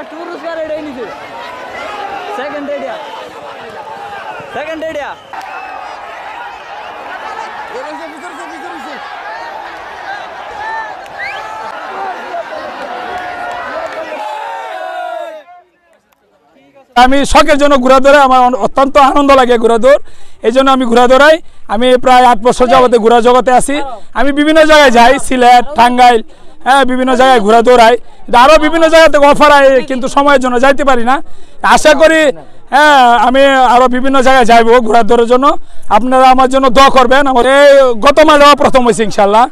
first পুরস্কার এটাই নিছে সেকেন্ড এডিয়া আমি শখের জন্য ঘোরা দৌড়ে আমার অত্যন্ত আনন্দ লাগে ঘোরা দৌড় এই জন্য আমি ঘোরা দৌড়াই আমি প্রায় 8 বছর যাবতে ঘোরা জগতে আছি আমি বিভিন্ন জায়গায় যাই সিলেট টাঙ্গাইল হ্যাঁ বিভিন্ন জায়গায় ঘোরা দৌড়াই আরও বিভিন্ন জায়গা থেকে অফার হয় কিন্তু সময়ের জন্য যাইতে পারি না আশা করি হ্যাঁ আমি আরও বিভিন্ন জায়গায় যাইব ঘোরা দৌড়ের জন্য আপনারা আমার জন্য দোয়া করবেন আমার এই গত মাঠে প্রথম হয়েছে ইনশাল্লাহ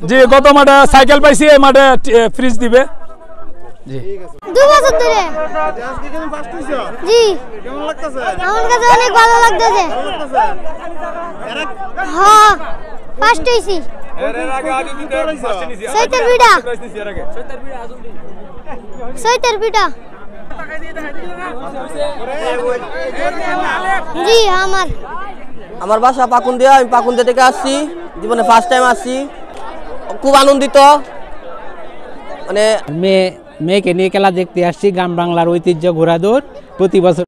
জি গত মাঠে সাইকেল পাইছি এই মাঠে ফ্রিজ দিবে জি 2 বছর ধরে আজকে কেমন ফার্স্ট হইছো জি কেমন লাগতেছে আমার কাছে অনেক ভালো লাগতেছে হ্যাঁ ফার্স্ট হইছি এর আগে দিতে ফার্স্ট নিছি সৈতার বিড়া সৈতার বিড়া জি আমার বাসা পাকুন্দিয়া আমি পাকুন্দিয়া থেকে আসছি জীবনে ফার্স্ট টাইম আসছি খুব আনন্দিত মানে মেয়েকে নিয়ে খেলা দেখতে আসছি গ্রাম বাংলার ঐতিহ্য ঘোড়া দৌড় প্রতি বছর